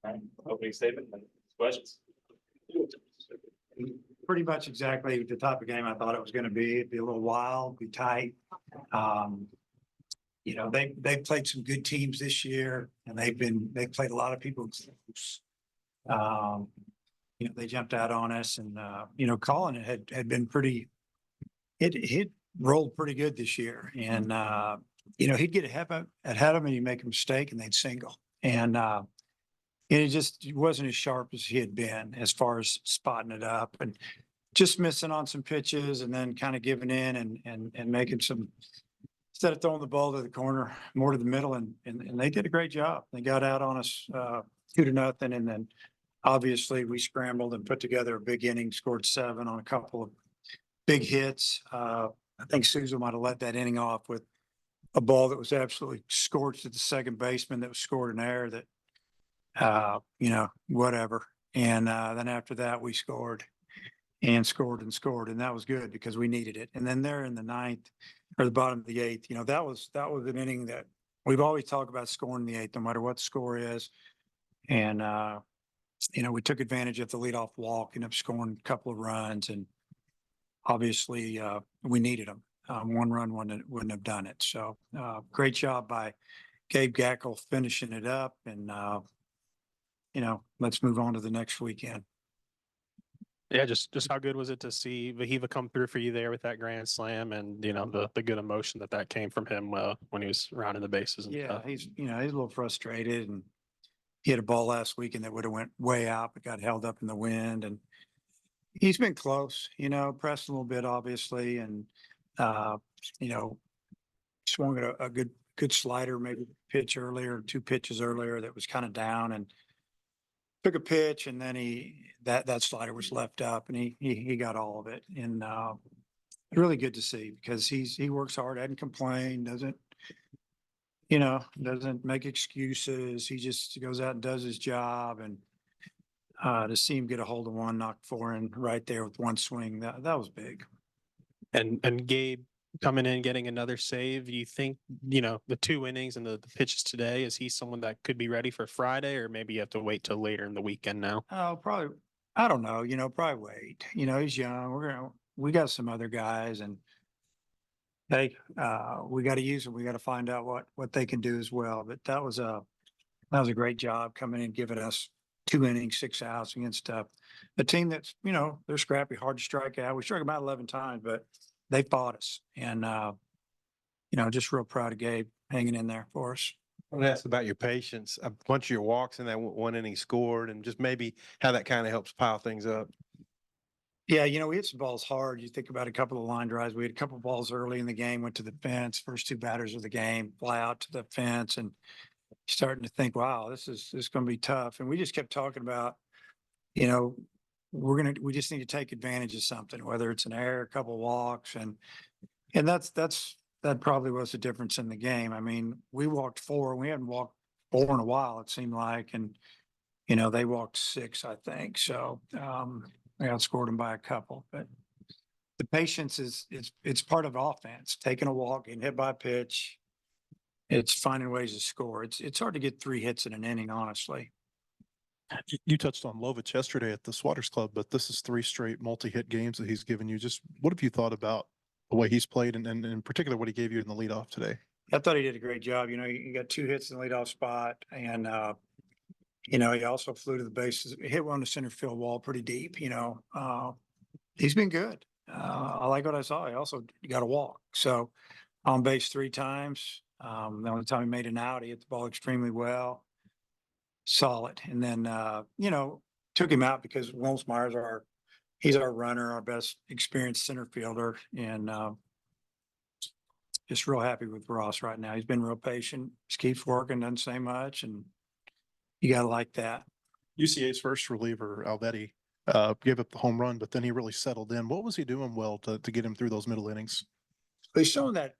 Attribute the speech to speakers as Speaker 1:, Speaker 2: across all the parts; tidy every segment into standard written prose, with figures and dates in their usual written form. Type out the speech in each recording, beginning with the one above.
Speaker 1: Right. Opening statement and questions.
Speaker 2: Pretty much exactly the type of game I thought it was going to be. It'd be a little wild, be tight. They played some good teams this year, and they've played a lot of people close. They jumped out on us, and Colin had been pretty. It rolled pretty good this year, and he'd get ahead of him, and he'd make a mistake, and they'd single, and it wasn't as sharp as he had been as far as spotting it up and just missing on some pitches, and then kind of giving in and making some. Instead of throwing the ball to the corner, more to the middle, and they did a great job. They got out on us 2-0, and then obviously we scrambled and put together a big inning, scored 7 on a couple of big hits. I think Souza might have let that inning off with a ball that was absolutely scorched at the second baseman that was scored an error that, whatever. And then after that, we scored, and that was good because we needed it. And then there in the 9th or the bottom of the 8th, that was an inning that we've always talked about, scoring in the 8th, no matter what the score is. And, we took advantage of the leadoff walk, ended up scoring a couple of runs, and obviously we needed them. 1 run wouldn't have done it. So great job by Gabe Gackle finishing it up, and, let's move on to the next weekend.
Speaker 3: Yeah, just how good was it to see Vahiva come through for you there with that grand slam, and the good emotion that came from him when he was rounding the bases and stuff.
Speaker 2: He's a little frustrated, and he had a ball last weekend that would have went way out, but got held up in the wind, and he's been close, pressed a little bit, obviously, and swung at a good slider, maybe pitch earlier, 2 pitches earlier that was kind of down, and took a pitch, and then that slider was left up, and he got all of it. And really good to see, because he works hard, doesn't complain, doesn't make excuses. He just goes out and does his job, and to see him get a hold of one, knock 4 in right there with 1 swing, that was big.
Speaker 3: And Gabe coming in, getting another save. Do you think, the 2 innings and the pitches today, is he someone that could be ready for Friday, or maybe you have to wait till later in the weekend now?
Speaker 2: Oh, probably. I don't know. Probably wait. He's young. We got some other guys, and we got to use them. We got to find out what they can do as well. But that was a great job coming in, giving us 2 innings, 6 outs against a team that's, they're scrappy, hard to strike out. We struck them out 11 times, but they fought us, and just real proud of Gabe hanging in there for us.
Speaker 4: I want to ask about your patience. A bunch of your walks in that 1 inning scored, and just maybe how that kind of helps pile things up.
Speaker 2: Yeah, we hit some balls hard. You think about a couple of line drives. We had a couple of balls early in the game, went to the fence. First 2 batters of the game fly out to the fence, and starting to think, wow, this is going to be tough. And we just kept talking about, we just need to take advantage of something, whether it's an error, a couple of walks, and that probably was the difference in the game. I mean, we walked 4. We hadn't walked 4 in a while, it seemed like, and they walked 6, I think. So we outscored them by a couple. But the patience it's part of offense. Taking a walk, getting hit by a pitch. It's finding ways to score. It's hard to get 3 hits in an inning, honestly.
Speaker 5: You touched on Lovich yesterday at the Swatters Club, but this is 3 straight multi-hit games that he's given you. Just what have you thought about the way he's played, and in particular what he gave you in the leadoff today?
Speaker 2: I thought he did a great job. He got 2 hits in the leadoff spot, and he also flew to the bases. He hit one to center field wall pretty deep. He's been good. I like what I saw. He also got a walk. So on base 3 times. The only time he made an out, he hit the ball extremely well. Solid. And then, took him out because Wilmsmeyer's he's our runner, our best experienced center fielder. And just real happy with Ross right now. He's been real patient. Just keeps working, doesn't say much. And you got to like that.
Speaker 5: UCA's first reliever, Alvetti, gave up the home run, but then he really settled in. What was he doing well to get him through those middle innings?
Speaker 2: He's showing that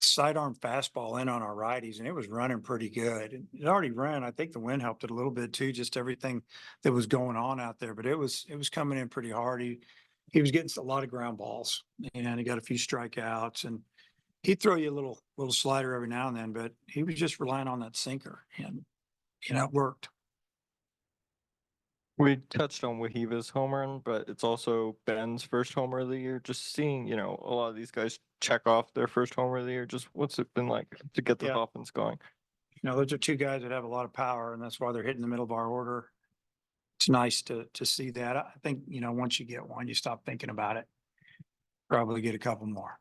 Speaker 2: sidearm fastball in on our righties, and it was running pretty good. It already ran. I think the wind helped it a little bit too, just everything that was going on out there. But it was coming in pretty hard. He was getting a lot of ground balls, and he got a few strikeouts, and he'd throw you a little slider every now and then, but he was just relying on that sinker, and it worked.
Speaker 6: We touched on Wahiva's home run, but it's also Ben's first homer of the year. Just seeing, a lot of these guys check off their first homer of the year. Just what's it been like to get the
Speaker 2: Yeah.
Speaker 6: offense going?
Speaker 2: Those are two guys that have a lot of power, and that's why they're hitting the middle of our order. It's nice to see that. I think, once you get one, you stop thinking about it. Probably get a couple more,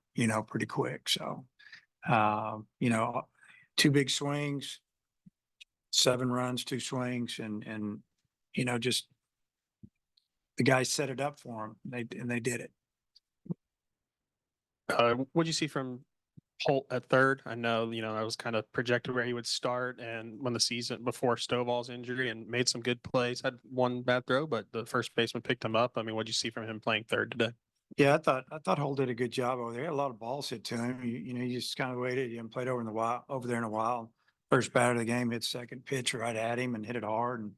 Speaker 2: pretty quick. So, 2 big swings, 7 runs, 2 swings, and just the guys set it up for them. They did it.
Speaker 3: What'd you see from Holt at third? I know, that was kind of projected where he would start and when the season before Stovall's injury and made some good plays, had one bad throw, but the first baseman picked him up. I mean, what'd you see from him playing third today?
Speaker 2: Yeah, I thought Holt did a good job over there. He had a lot of balls hit to him. You just kind of waited. You haven't played over there in a while. First batter of the game, hit second pitch right at him and hit it hard and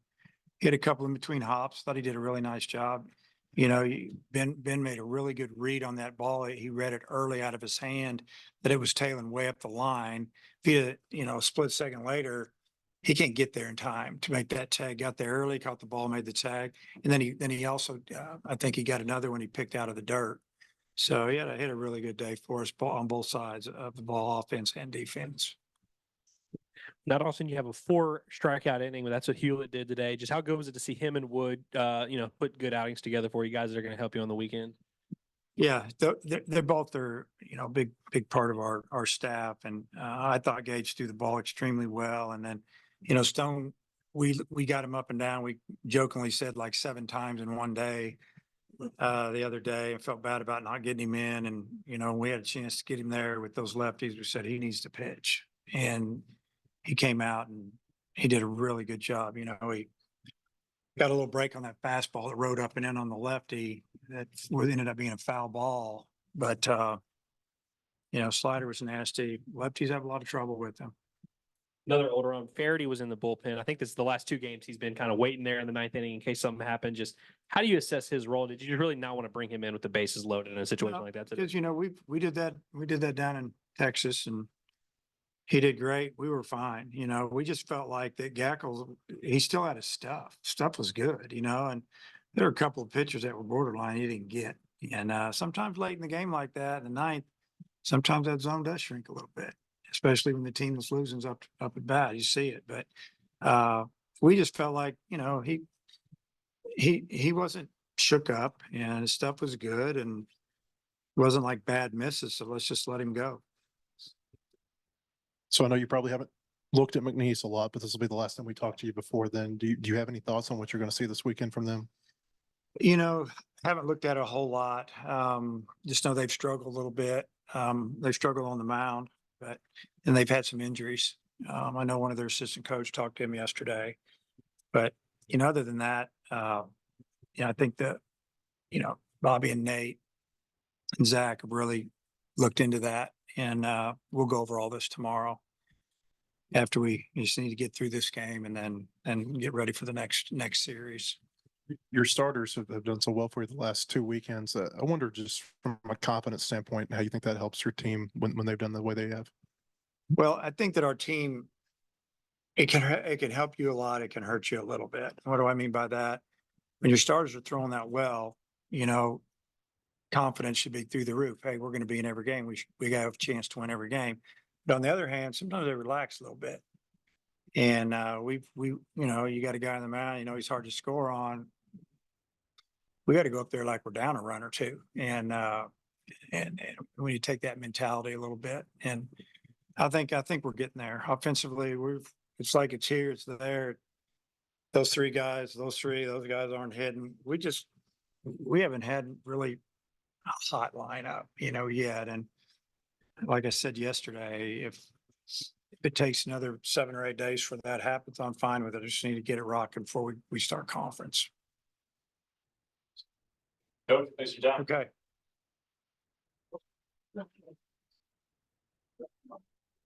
Speaker 2: hit a couple in between hops. Thought he did a really nice job. Ben made a really good read on that ball. He read it early out of his hand that it was tailing way up the line. If he had, a split second later, he can't get there in time to make that tag. Got there early, caught the ball, made the tag, and then he also I think he got another one he picked out of the dirt. So he hit a really good day for us on both sides of the ball, offense and defense.
Speaker 7: Not often you have a 4 strikeout inning, but that's what Hewlett did today. Just how good was it to see him and Wood, put good outings together for you guys that are going to help you on the weekend?
Speaker 2: Yeah, they're both big part of our staff, and I thought Gage threw the ball extremely well. And then, Stone, we got him up and down. We jokingly said like 7 times in one day the other day, and felt bad about not getting him in. And we had a chance to get him there with those lefties. We said he needs to pitch, and he came out and he did a really good job. He got a little break on that fastball that rode up and in on the lefty that ended up being a foul ball. But, slider was nasty. Lefties have a lot of trouble with him.
Speaker 7: Another older on Faraday was in the bullpen. I think this is the last 2 games he's been kind of waiting there in the 9th inning in case something happened. Just how do you assess his role? Did you really not want to bring him in with the bases loaded in a situation like that today?
Speaker 2: Because, we did that down in Texas and he did great. We were fine. We just felt like that Gackles, he still had his stuff. Stuff was good, and there were a couple of pitchers that were borderline he didn't get. And sometimes late in the game like that, in the 9th, sometimes that zone does shrink a little bit, especially when the team is losing up at bat. You see it. But we just felt like, he wasn't shook up and his stuff was good and it wasn't like bad misses. So let's just let him go.
Speaker 5: So I know you probably haven't looked at McNeese a lot, but this will be the last time we talk to you before then. Do you have any thoughts on what you're going to see this weekend from them?
Speaker 2: Haven't looked at it a whole lot. Just know they've struggled a little bit. They've struggled on the mound, and they've had some injuries. I know one of their assistant coach talked to him yesterday, but other than that, I think that, Bobby and Nate and Zach have really looked into that, and we'll go over all this tomorrow after we just need to get through this game and then get ready for the next series.
Speaker 5: Your starters have done so well for you the last 2 weekends. I wonder, just from a confidence standpoint, how you think that helps your team when they've done the way they have.
Speaker 2: Well, I think that our team, it can help you a lot. It can hurt you a little bit. What do I mean by that? When your starters are throwing that well, confidence should be through the roof. Hey, we're going to be in every game. We got a chance to win every game. But on the other hand, sometimes they relax a little bit. And you got a guy on the mound, he's hard to score on. We got to go up there like we're down a run or two. And when you take that mentality a little bit, and I think we're getting there. Offensively, it's like it's here, it's there. Those guys aren't hitting. We haven't had really a hot lineup, yet. And like I said yesterday, if it takes another 7 or 8 days for that happens, I'm fine with it. I just need to get it rocking before we start conference.
Speaker 1: Coach, thanks for your time.
Speaker 2: Okay.